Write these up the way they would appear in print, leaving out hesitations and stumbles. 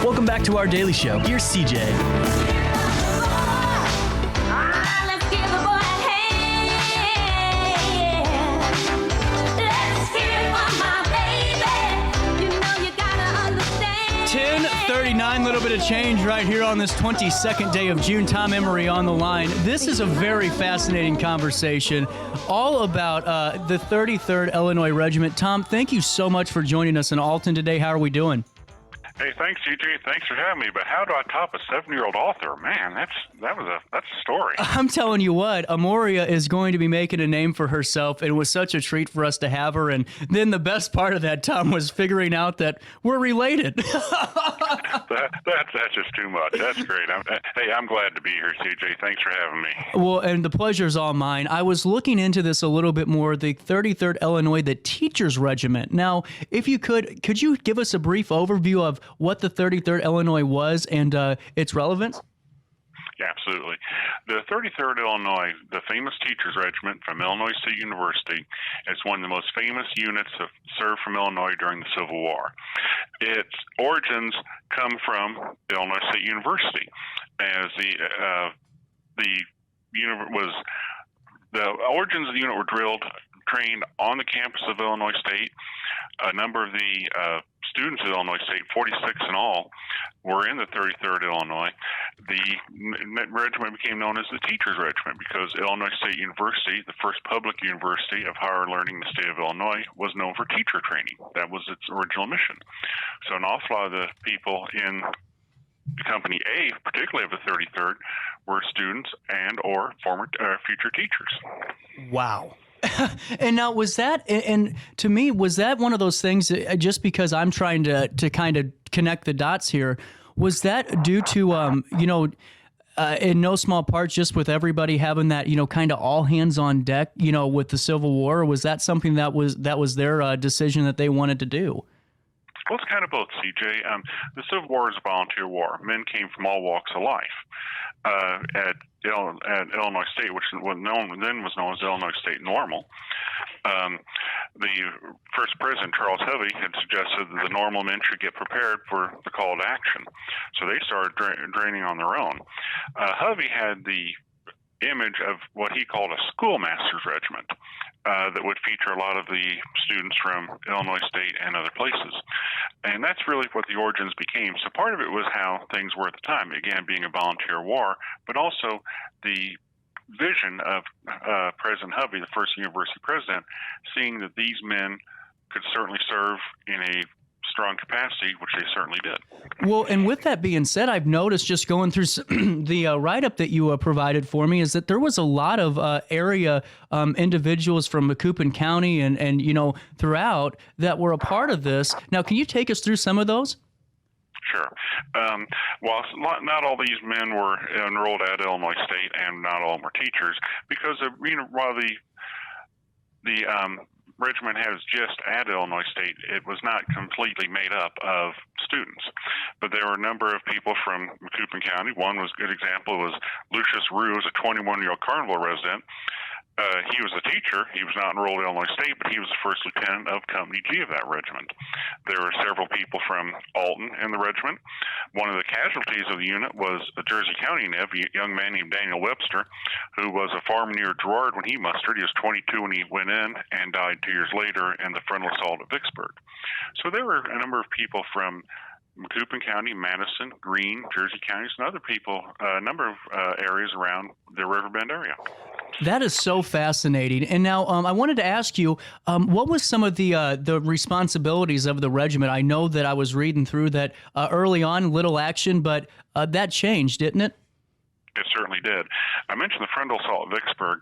Welcome back to our daily show. Here's CJ. Let's give a boy a hand. Let's hear it for my baby. You know you gotta understand. 10:39, little bit of change right here on this 22nd day of June. Tom Emery on the line. This is a very fascinating conversation all about the 33rd Illinois Regiment. Tom, thank you so much for joining us in Alton today. How are we doing? Hey, thanks, CJ. Thanks for having me. But how do I top a 7-year-old author? Man, that's a story. I'm telling you what, Amoria is going to be making a name for herself. It was such a treat for us to have her. And then the best part of that, Tom, was figuring out that we're related. That's just too much. That's great. I'm glad to be here, CJ. Thanks for having me. Well, and the pleasure's all mine. I was looking into this a little bit more, the 33rd Illinois, the Teachers Regiment. Now, if you could you give us a brief overview of what the 33rd Illinois was and its relevance? Yeah, absolutely. The 33rd Illinois, the famous Teachers Regiment from Illinois State University, is one of the most famous units that served from Illinois during the Civil War. Its origins come from Illinois State University, as the origins of the unit were trained on the campus of Illinois State. A number of the students at Illinois State, 46 in all, were in the 33rd Illinois. The regiment became known as the Teachers Regiment because Illinois State University, the first public university of higher learning in the state of Illinois, was known for teacher training. That was its original mission. So an awful lot of the people in Company A, particularly of the 33rd, were students and or former future teachers. Wow. And now was that, and to me, was that one of those things, just because I'm trying to kind of connect the dots here, was that due to, in no small part, just with everybody having that, kind of all hands on deck, with the Civil War, or was that something that was their decision that they wanted to do? Well, it's kind of both, CJ. The Civil War is a volunteer war. Men came from all walks of life. At Illinois State, which was known as Illinois State Normal, the first president, Charles Hovey, had suggested that the normal men should get prepared for the call to action. So they started training on their own. Hovey had the image of what he called a schoolmaster's regiment that would feature a lot of the students from Illinois State and other places. And that's really what the origins became. So part of it was how things were at the time, again, being a volunteer war, but also the vision of President Hovey, the first university president, seeing that these men could certainly serve in a strong capacity, which they certainly did. Well, and with that being said, I've noticed just going through the write-up that you provided for me is that there was a lot of area individuals from Macoupin County and throughout that were a part of this. Now, can you take us through some of those? Sure. While not all these men were enrolled at Illinois State, and not all of them were teachers, because while the regiment has just at Illinois State, it was not completely made up of students. But there were a number of people from Macoupin County. One was a good example was Lucius Rue, a 21-year-old Carnival resident. He was a teacher. He was not enrolled at Illinois State, but he was the first lieutenant of Company G of that regiment. There were several people from Alton in the regiment. One of the casualties of the unit was a Jersey County native, a young man named Daniel Webster, who was a farmer near Girard when he mustered. He was 22 when he went in and died 2 years later in the frontal assault at Vicksburg. So there were a number of people from Macoupin County, Madison, Greene, Jersey counties, and other people, a number of areas around the RiverBend area. That is so fascinating. And now I wanted to ask you, what was some of the responsibilities of the regiment? I know that I was reading through that early on, little action, but that changed, didn't it? It certainly did. I mentioned the frontal assault at Vicksburg.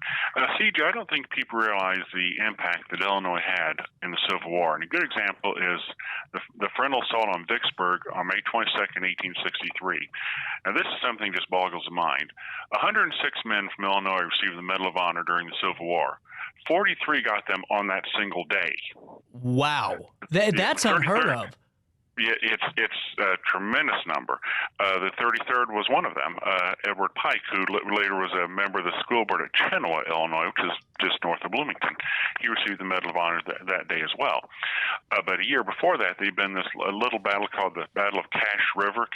CJ, I don't think people realize the impact that Illinois had in the Civil War. And a good example is the frontal assault on Vicksburg on May 22nd, 1863. Now, this is something that just boggles the mind. 106 men from Illinois received the Medal of Honor during the Civil War. 43 got them on that single day. Wow. That's unheard of. Yeah, it's a tremendous number. The 33rd was one of them. Edward Pike, who later was a member of the school board at Chenoa, Illinois, which is just north of Bloomington, he received the Medal of Honor that day as well. But a year before that, there'd been a little battle called the Battle of Cache River.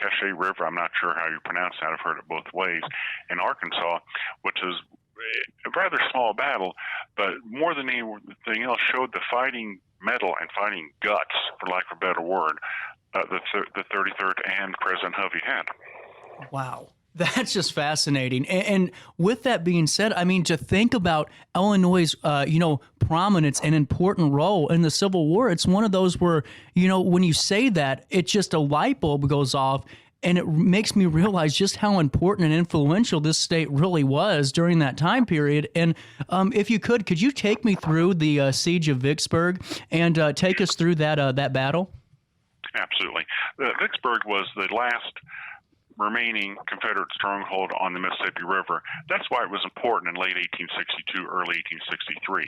I'm not sure how you pronounce that. I've heard it both ways. In Arkansas, which is a rather small battle, but more than anything else, showed the fighting mettle and fighting guts, for lack of a better word, the 33rd and President Hovey had. Wow. That's just fascinating. And with that being said, I mean, to think about Illinois' prominence and important role in the Civil War, it's one of those where, when you say that, it's just a light bulb goes off. And it makes me realize just how important and influential this state really was during that time period. And if you could you take me through the siege of Vicksburg and take us through that battle? Absolutely. Vicksburg was the last remaining Confederate stronghold on the Mississippi River. That's why it was important in late 1862, early 1863.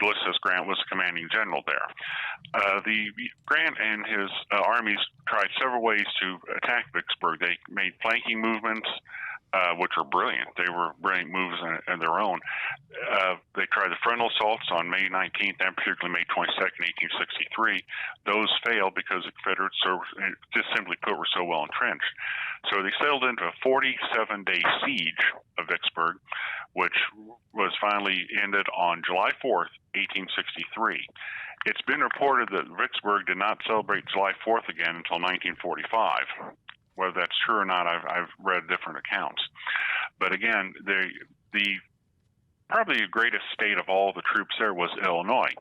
Ulysses Grant was commanding general there. The Grant and his armies tried several ways to attack Vicksburg. They made flanking movements, which were brilliant. They were brilliant moves in their own. They tried the frontal assaults on May 19th and particularly May 22nd, 1863. Those failed because the Confederates, just simply put, were so well entrenched. So they sailed into a 47-day siege of Vicksburg, which was finally ended on July 4th, 1863. It's been reported that Vicksburg did not celebrate July 4th again until 1945. Whether that's true or not, I've read different accounts. But again, the probably the greatest state of all the troops there was Illinois.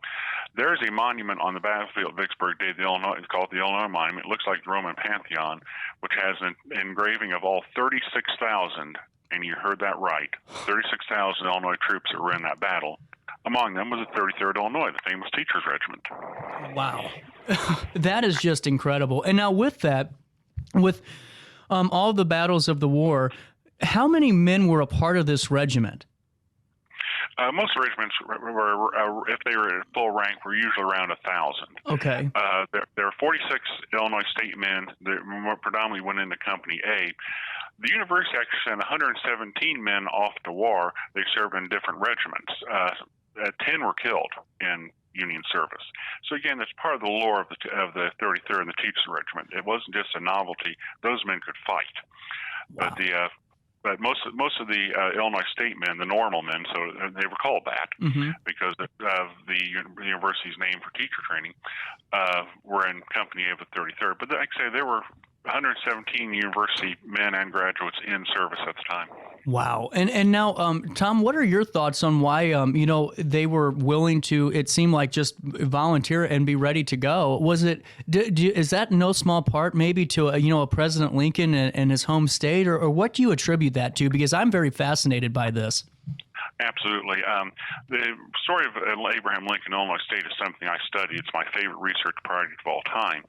There's a monument on the battlefield at Vicksburg Day, it's called the Illinois Monument. It looks like the Roman Pantheon, which has an engraving of all 36,000, and you heard that right, 36,000 Illinois troops that were in that battle. Among them was the 33rd Illinois, the famous Teachers Regiment. Wow. That is just incredible. And now with that, with all the battles of the war, how many men were a part of this regiment? Most regiments were, if they were at full rank, were usually around 1,000. Okay. There are 46 Illinois state men that predominantly went into Company A. The university actually sent 117 men off to war. They served in different regiments. 10 were killed in Union service. So again, that's part of the lore of the 33rd and the Teachers Regiment. It wasn't just a novelty; those men could fight. Wow. But most of the Illinois state men, the normal men, so they were called that because of the university's name for teacher training, were in Company A of the 33rd. But like I say, there were 117 university men and graduates in service at the time. Wow. And now, Tom, what are your thoughts on why, they were willing to, it seemed like, just volunteer and be ready to go? Was it, is that no small part maybe to, a President Lincoln and his home state, or what do you attribute that to? Because I'm very fascinated by this. Absolutely. The story of Abraham Lincoln, Illinois State, is something I study. It's my favorite research project of all time.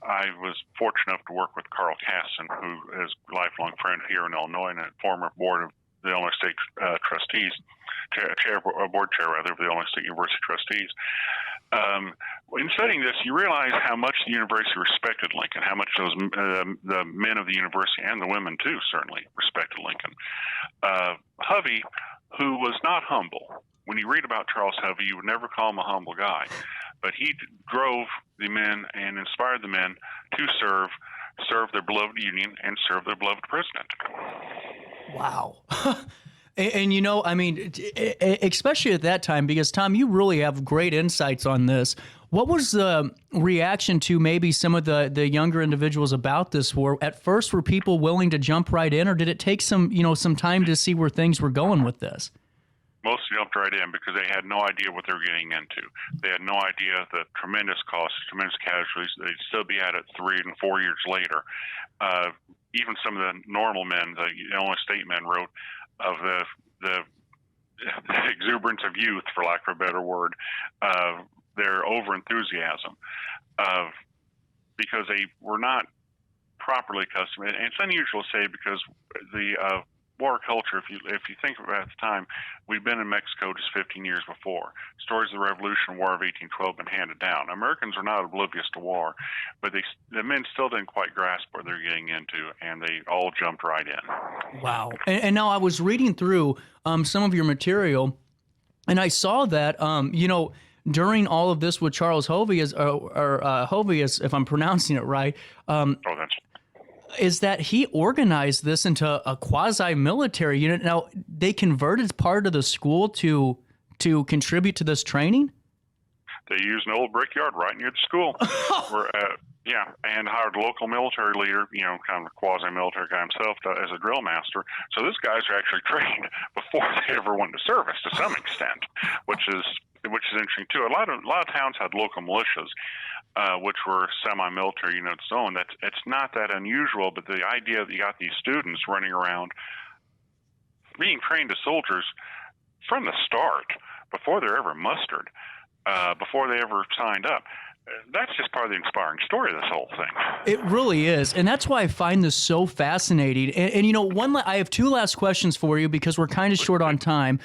I was fortunate enough to work with Carl Casson, who is a lifelong friend here in Illinois and a former board of the Illinois State trustees, board chair of the Illinois State University trustees. In studying this, you realize how much the university respected Lincoln, how much the men of the university and the women too certainly respected Lincoln. Hovey, who was not humble. When you read about Charles Hovey, you would never call him a humble guy, but he drove the men and inspired the men to serve their beloved Union and serve their beloved president. Wow. And I mean, especially at that time, because Tom, you really have great insights on this. What was the reaction to maybe some of the younger individuals about this war? At first, were people willing to jump right in, or did it take some time to see where things were going with this? Most jumped right in because they had no idea what they were getting into. They had no idea the tremendous costs, tremendous casualties. They'd still be at it 3 and 4 years later. Even some of the normal men, the Illinois State men, wrote of the exuberance of youth, for lack of a better word, their over-enthusiasm, because they were not properly accustomed. And it's unusual to say because the war culture, if you think about the time, we've been in Mexico just 15 years before. Stories of the Revolution, War of 1812, been handed down. Americans are not oblivious to war, but the men still didn't quite grasp what they're getting into, and they all jumped right in. Wow. And now I was reading through some of your material, and I saw that, during all of this with Charles Hovey, Hovey, if I'm pronouncing it right, That's is that he organized this into a quasi-military unit. Now, they converted part of the school to contribute to this training? They used an old brickyard right near the school. And hired a local military leader, kind of a quasi-military guy himself, as a drill master. So these guys are actually trained before they ever went to service to some extent, which is interesting too. A lot of towns had local militias, which were semi-military units own. It's not that unusual, but the idea that you got these students running around being trained as soldiers from the start, before they're ever mustered, before they ever signed up, that's just part of the inspiring story of this whole thing. It really is, and that's why I find this so fascinating. And I have two last questions for you because we're kind of short on time.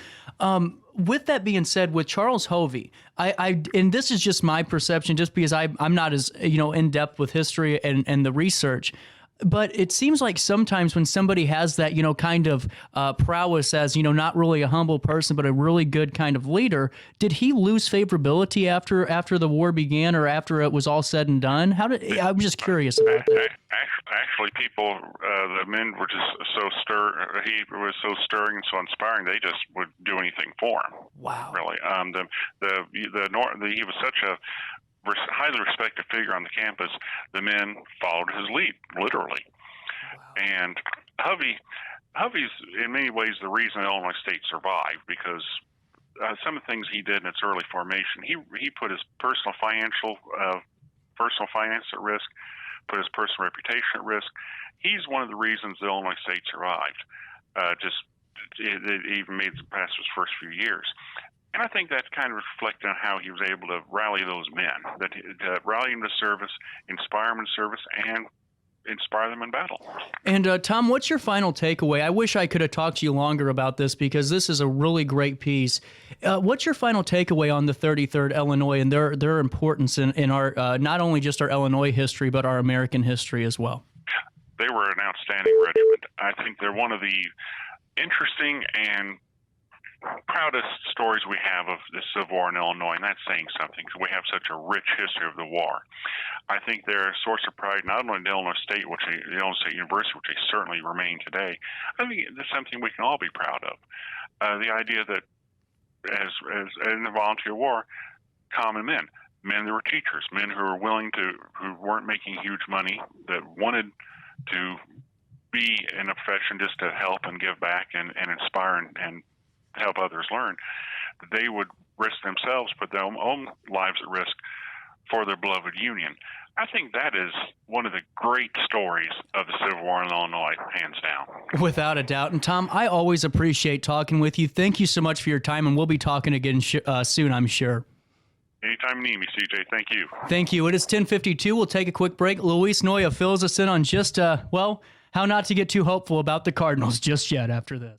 With that being said, with Charles Hovey, and this is just my perception, just because I'm not as in depth with history and the research. But it seems like sometimes when somebody has that, kind of prowess as, not really a humble person, but a really good kind of leader, did he lose favorability after the war began or after it was all said and done? I'm just curious about that. Actually, the men were just so he was so stirring and so inspiring, they just would do anything for him. Wow. Really. He was such a highly respected figure on the campus. The men followed his lead, literally. Wow. And Hovey's in many ways the reason Illinois State survived, because some of the things he did in its early formation, he put his personal finance at risk, put his personal reputation at risk. He's one of the reasons the Illinois State survived. It even made it past his first few years. And I think that kind of reflected on how he was able to rally those men, rally them to service, inspire them in service, and inspire them in battle. And Tom, what's your final takeaway? I wish I could have talked to you longer about this because this is a really great piece. What's your final takeaway on the 33rd Illinois and their importance in our not only just our Illinois history, but our American history as well? They were an outstanding regiment. I think they're one of the interesting and proudest stories we have of the Civil War in Illinois, and that's saying something because we have such a rich history of the war. I think they're a source of pride not only in Illinois State, the Illinois State University, which they certainly remain today. I think it's something we can all be proud of. The idea that as in the volunteer war, common men that were teachers, men who weren't making huge money, that wanted to be in a profession just to help and give back and inspire and help others learn, they would risk themselves, put their own lives at risk for their beloved Union. I think that is one of the great stories of the Civil War in Illinois, hands down. Without a doubt. And Tom, I always appreciate talking with you. Thank you so much for your time, and we'll be talking again soon, I'm sure. Anytime you need me, CJ. Thank you. Thank you. It is 10:52. We'll take a quick break. Luis Noya fills us in on just, how not to get too hopeful about the Cardinals just yet after this.